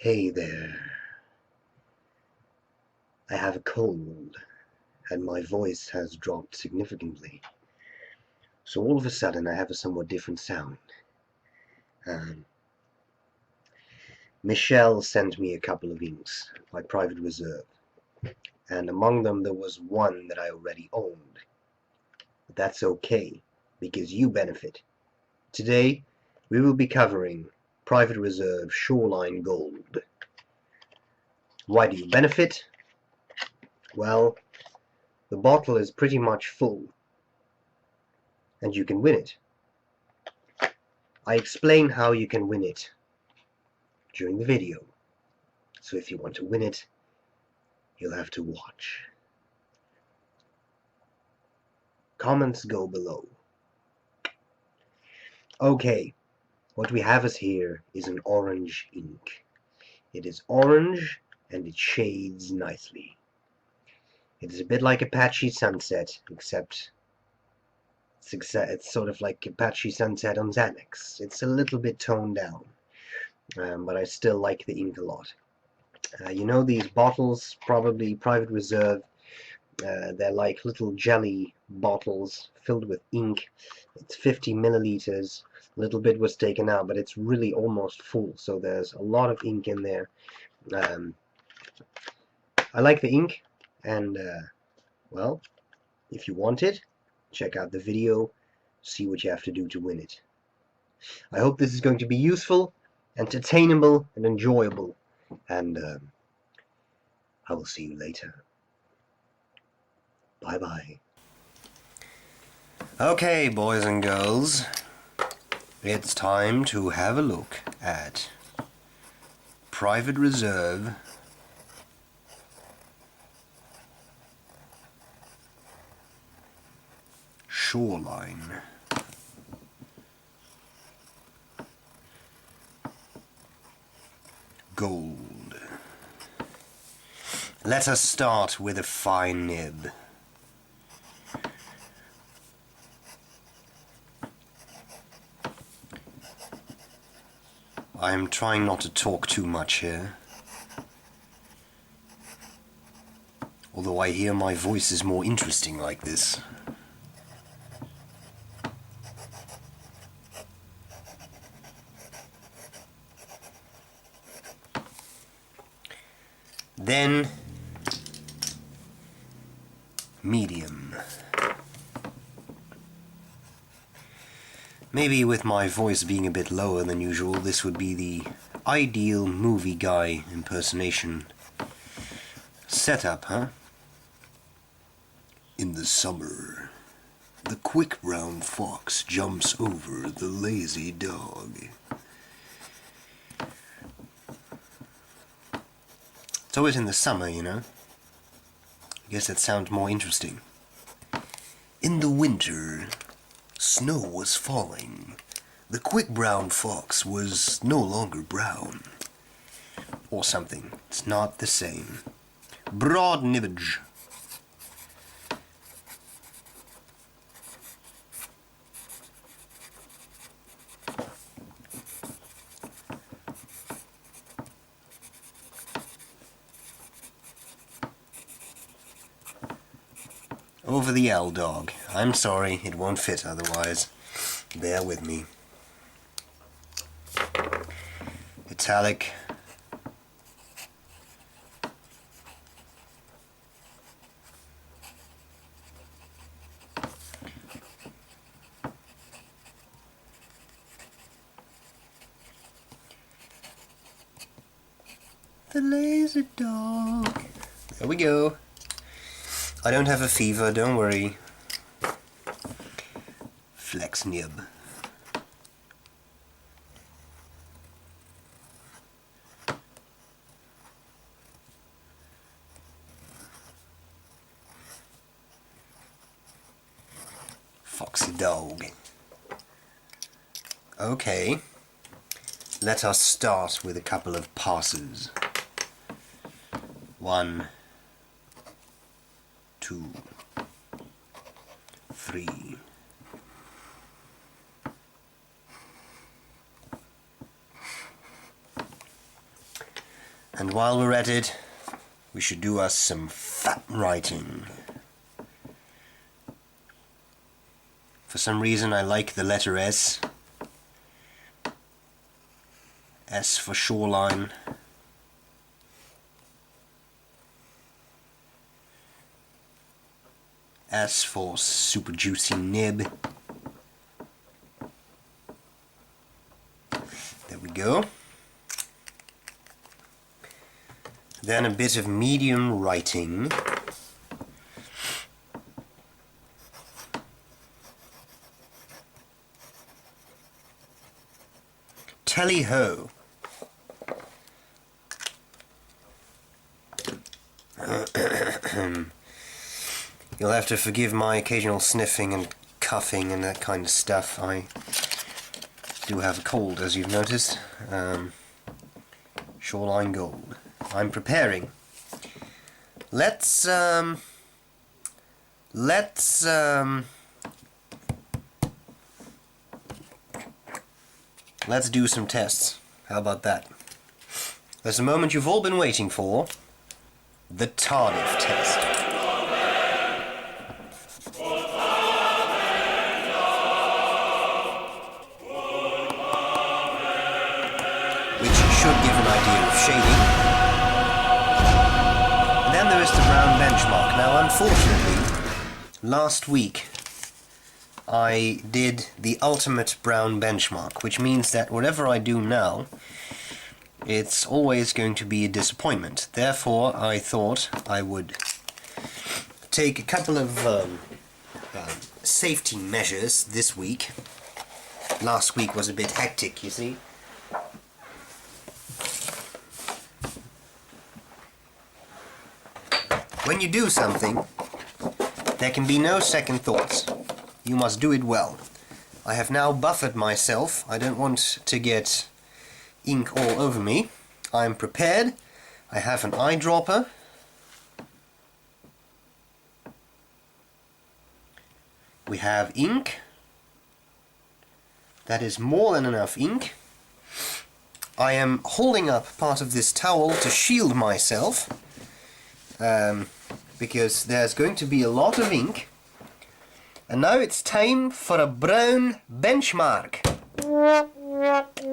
Hey there. I have a cold, and my voice has dropped significantly. So all of a sudden I have a somewhat different sound. Michelle sent me a couple of inks by Private Reserve, and among them there was one that I already owned. But that's okay, because you benefit. Today we will be covering Private Reserve Shoreline Gold. Why do you benefit? Well, the bottle is pretty much full, and you can win it. I explain how you can win it during the video, so if you want to win it, you'll have to watch. Comments go below. Okay, what we have here is an orange ink. It is orange and it shades nicely. It is a bit like Apache Sunset, except it's sort of like Apache Sunset on Xanax. It's a little bit toned down, but I still like the ink a lot. You know these bottles, probably Private Reserve, they're like little jelly bottles filled with ink. It's 50 milliliters. A little bit was taken out, but it's really almost full, so there's a lot of ink in there. I like the ink, and well, if you want it, check out the video, see what you have to do to win it. I hope this is going to be useful, entertainable, and enjoyable, and I will see you later. Bye-bye. Okay, boys and girls, it's time to have a look at Private Reserve Shoreline Gold. Let us start with a fine nib. I am trying not to talk too much here, although I hear my voice is more interesting like this. Then medium. Maybe with my voice being a bit lower than usual, this would be the ideal movie guy impersonation setup, huh? In the summer, the quick brown fox jumps over the lazy dog. It's always in the summer, you know. I guess that sounds more interesting. In the winter, snow was falling. The quick brown fox was no longer brown. Or something. It's not the same. Broad nibbage. Over the L, dog. I'm sorry, it won't fit otherwise. Bear with me. Italic. The lazy dog. There we go. I don't have a fever, don't worry. Flex nib. Foxy dog. Okay. Let us start with a couple of passes. 1, 2, 3. And while we're at it, we should do us some fat writing. For some reason I like the letter S. S for shoreline. S for super juicy nib. There we go. Then a bit of medium writing. Tally-ho. You'll have to forgive my occasional sniffing and coughing and that kind of stuff. I do have a cold, as you've noticed. Shoreline Gold. I'm preparing. Let's do some tests. How about that? There's a moment you've all been waiting for. The Tardis Test. Which should give an idea of shading. And then there is the brown benchmark. Now, unfortunately, last week I did the ultimate brown benchmark, which means that whatever I do now, it's always going to be a disappointment. Therefore, I thought I would take a couple of safety measures this week. Last week was a bit hectic, you see. When you do something, there can be no second thoughts. You must do it well. I have now buffered myself. I don't want to get ink all over me. I'm prepared. I have an eyedropper. We have ink. That is more than enough ink. I am holding up part of this towel to shield myself. Because there's going to be a lot of ink. And now it's time for a brown benchmark.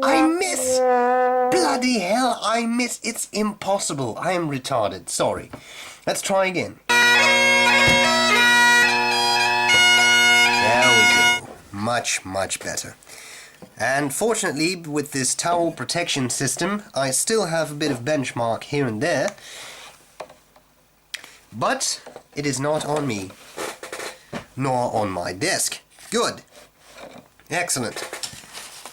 I miss! Bloody hell, I miss! It's impossible. I am retarded. Sorry. Let's try again. There we go. Much, much better. And fortunately, with this towel protection system, I still have a bit of benchmark here and there. But it is not on me, nor on my desk. Good. Excellent.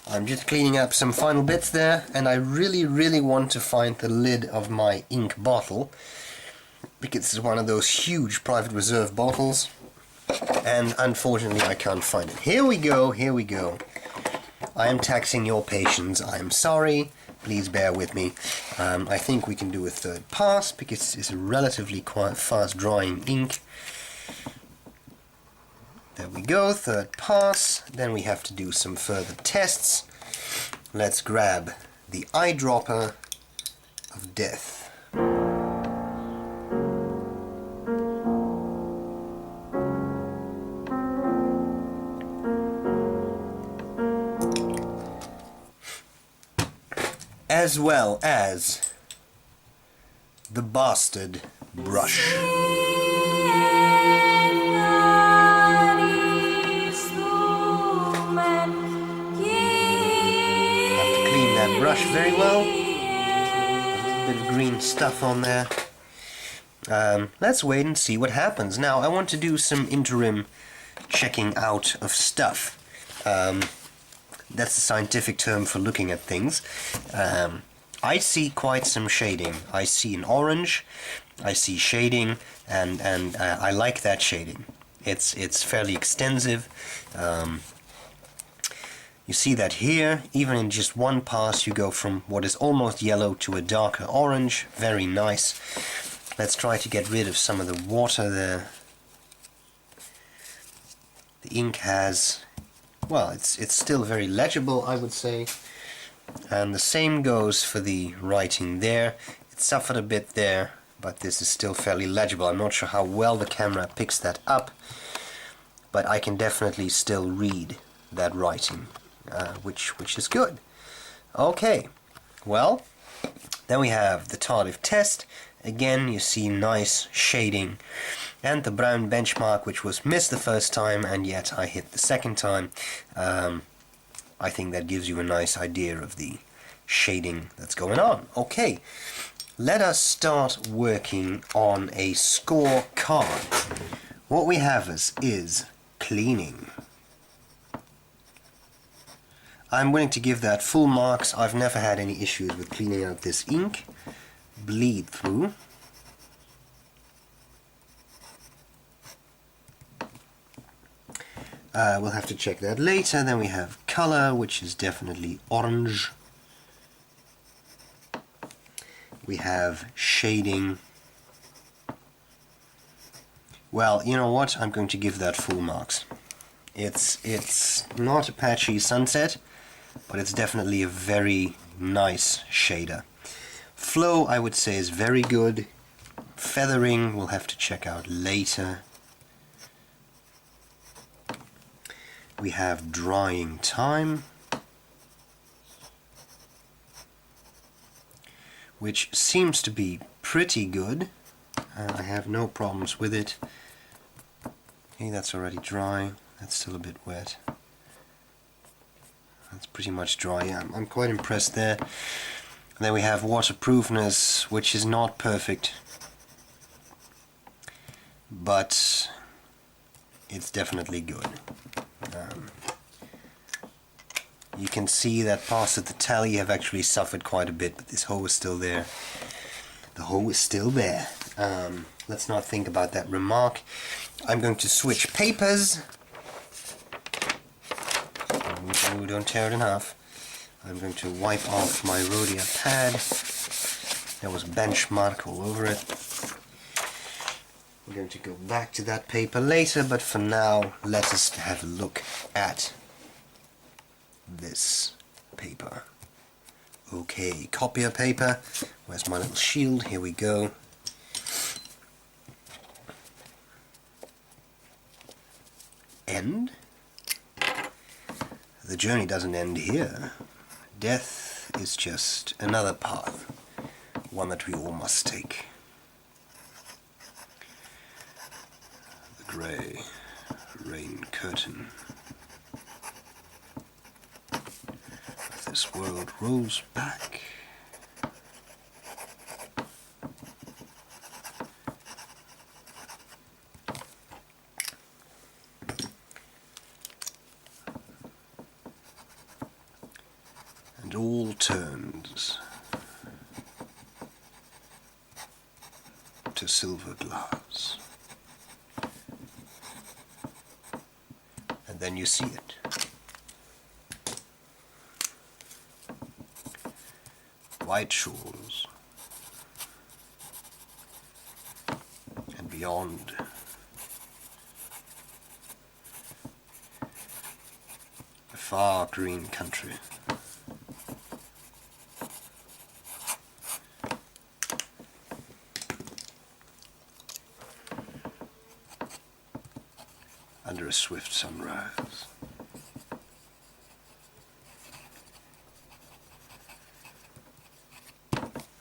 I'm just cleaning up some final bits there, and I really want to find the lid of my ink bottle, because it's one of those huge Private Reserve bottles, and unfortunately I can't find it. Here we go, here we go. I am taxing your patience. I am sorry. Please bear with me. I think we can do a third pass because it's a relatively quite fast drying ink. There we go, third pass. Then we have to do some further tests. Let's grab the eyedropper of death. As well as the bastard brush. Have to clean that brush very well. A bit of green stuff on there. Let's wait and see what happens. Now I want to do some interim checking out of stuff. That's the scientific term for looking at things. I see quite some shading. I see an orange, I see shading, and I like that shading. It's fairly extensive. You see that here, even in just one pass, you go from what is almost yellow to a darker orange. Very nice. Let's try to get rid of some of the water there. The ink has, well, it's still very legible, I would say. And the same goes for the writing there. It suffered a bit there, but this is still fairly legible. I'm not sure how well the camera picks that up, but I can definitely still read that writing, which is good. Okay, well, then we have the Tardis Test. Again, you see nice shading, and the brown benchmark, which was missed the first time, and yet I hit the second time. I think that gives you a nice idea of the shading that's going on. Okay, let us start working on a scorecard. What we have is cleaning. I'm willing to give that full marks. I've never had any issues with cleaning out this ink. Bleed through. We'll have to check that later. Then we have color, which is definitely orange. We have shading. Well, you know what? I'm going to give that full marks. It's not a patchy sunset, but it's definitely a very nice shader. Flow, I would say, is very good. Feathering, we'll have to check out later. We have drying time, which seems to be pretty good. I have no problems with it. Okay, that's already dry. That's still a bit wet. That's pretty much dry. Yeah, I'm quite impressed there. And then we have waterproofness, which is not perfect, but it's definitely good. You can see that parts of the tally have actually suffered quite a bit, but this hole is still there. The hole is still there. Let's not think about that remark. I'm going to switch papers. Oh, don't tear it in half. I'm going to wipe off my Rhodia pad. There was benchmark all over it. We're going to go back to that paper later, but for now, let us have a look at this paper. Okay, copier paper. Where's my little shield? Here we go. End. The journey doesn't end here. Death is just another path, one that we all must take. The grey rain curtain. This world rolls back. And all turns to silver glass. And then you see it. White shores and beyond, a far green country. Under a swift sunrise.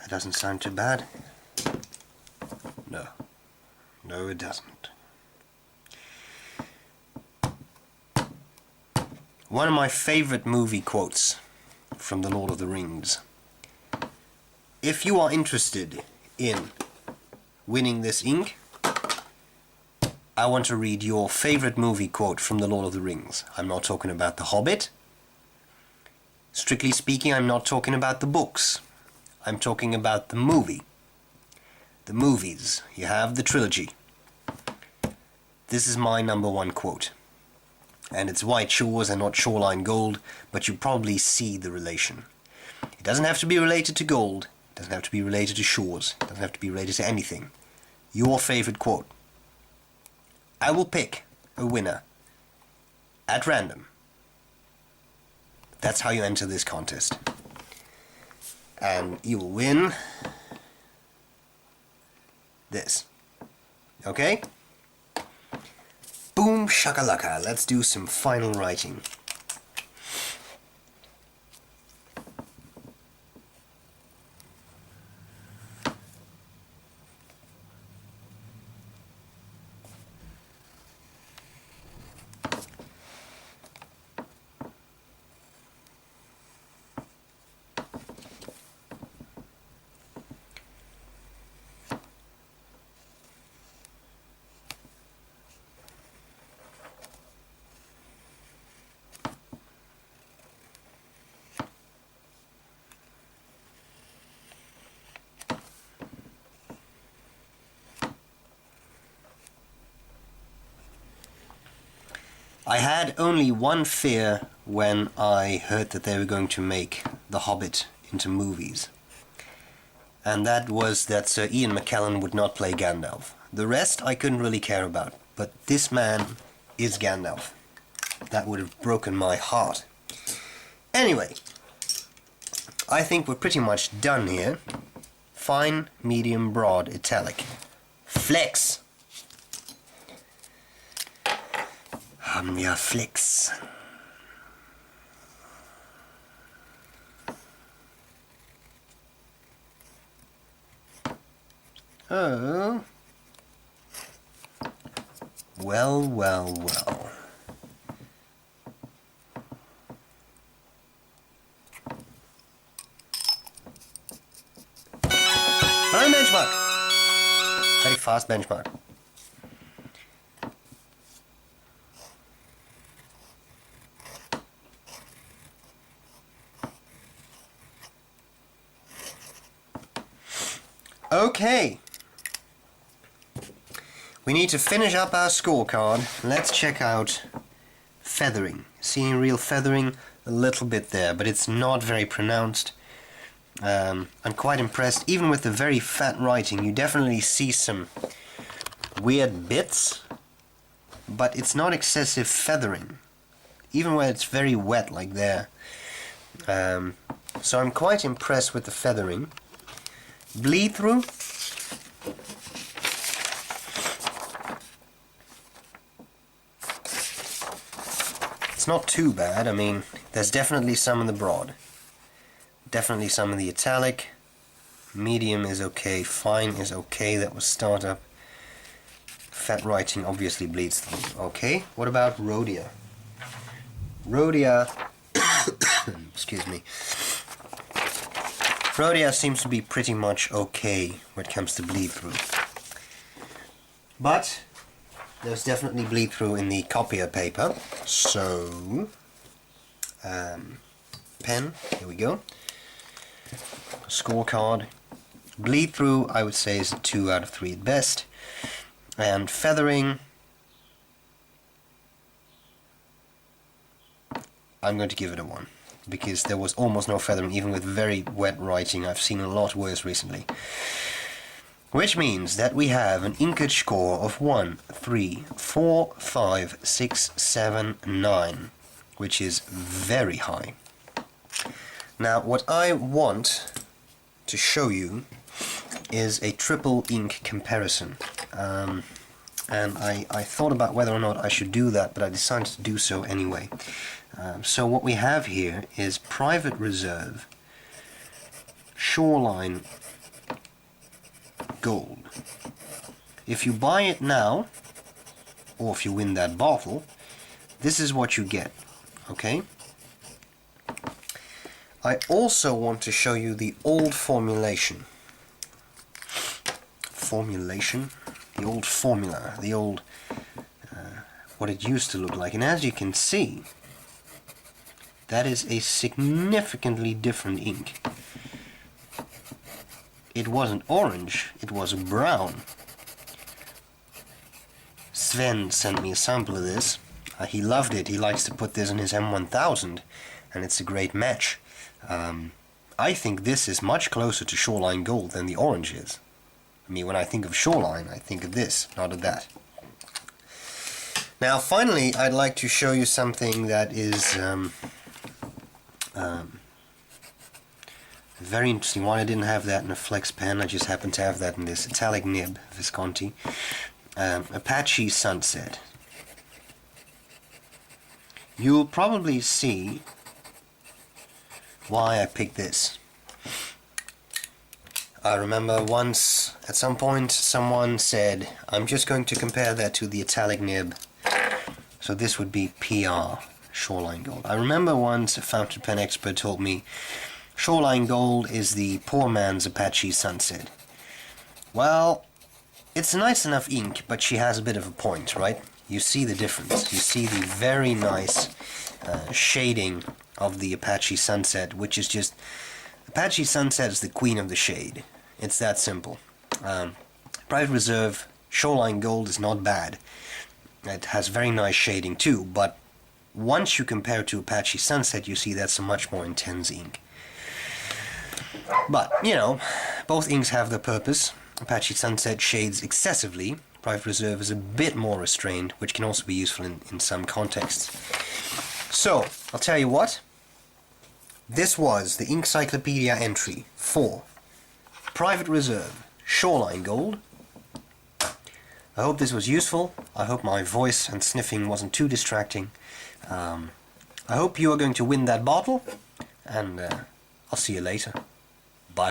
Doesn't sound too bad. No, it doesn't. One of my favorite movie quotes from The Lord of the Rings. If you are interested in winning this ink, I want to read your favorite movie quote from The Lord of the Rings. I'm not talking about The Hobbit. Strictly speaking, I'm not talking about the books. I'm talking about the movie. The movies. You have the trilogy. This is my #1 quote. And it's white shores and not shoreline gold, but you probably see the relation. It doesn't have to be related to gold. It doesn't have to be related to shores. It doesn't have to be related to anything. your favorite quote. I will pick a winner at random. That's how you enter this contest. And you will win this. Okay? Boom shakalaka. Let's do some final writing. I had only one fear when I heard that they were going to make The Hobbit into movies. And that was that Sir Ian McKellen would not play Gandalf. The rest I couldn't really care about, but this man is Gandalf. That would have broken my heart. Anyway, I think we're pretty much done here. Fine, medium, broad, italic. Flex! Yeah, flex. Oh. Well, well, well. Another benchmark. Very fast benchmark. Okay, we need to finish up our scorecard. Let's check out feathering. Seeing real feathering, a little bit there, but it's not very pronounced. I'm quite impressed. Even with the very fat writing, you definitely see some weird bits, but it's not excessive feathering, even where it's very wet like there. So I'm quite impressed with the feathering. Bleed through. It's not too bad. I mean, there's definitely some in the broad. Definitely some in the italic. Medium is okay. Fine is okay. That was startup. Fat writing obviously bleeds through. Okay. What about Rhodia? Rhodia. Excuse me. Rhodia seems to be pretty much okay when it comes to bleed through. But there's definitely bleed through in the copier paper. So, pen, here we go. Scorecard. Bleed through, I would say, is a 2 out of 3 at best. And feathering, I'm going to give it a 1. Because there was almost no feathering, even with very wet writing. I've seen a lot worse recently. Which means that we have an inkage score of 1, 3, 4, 5, 6, 7, 9, which is very high. Now, what I want to show you is a triple ink comparison. And I thought about whether or not I should do that, but I decided to do so anyway. So what we have here is Private Reserve Shoreline Gold. If you buy it now, or if you win that bottle, this is what you get, okay? I also want to show you the old formulation. Formulation? The old formula, the old, what it used to look like. And as you can see, that is a significantly different ink. It wasn't orange, it was brown. Sven sent me a sample of this. He loved it. He likes to put this in his M1000, and it's a great match. I think this is much closer to Shoreline Gold than the orange is. me when I think of shoreline. I think of this, not of that. Now finally, I'd like to show you something that is very interesting one. I didn't have that in a flex pen, I just happened to have that in this italic nib Visconti. Apache Sunset. You'll probably see why I picked this. I remember once, at some point, someone said, I'm just going to compare that to the italic nib. So this would be PR, Shoreline Gold. I remember once a fountain pen expert told me, Shoreline Gold is the poor man's Apache Sunset. Well, it's a nice enough ink, but she has a bit of a point, right? You see the difference. You see the very nice shading of the Apache Sunset, which is just... Apache Sunset is the queen of the shade. It's that simple. Private Reserve Shoreline Gold is not bad. It has very nice shading too, but once you compare it to Apache Sunset, you see that's a much more intense ink. But, you know, both inks have their purpose. Apache Sunset shades excessively. Private Reserve is a bit more restrained, which can also be useful in some contexts. So, I'll tell you what. This was the Inkcyclopedia entry for Private Reserve Shoreline Gold. I hope this was useful. I hope my voice and sniffing wasn't too distracting. I hope you are going to win that bottle, and I'll see you later.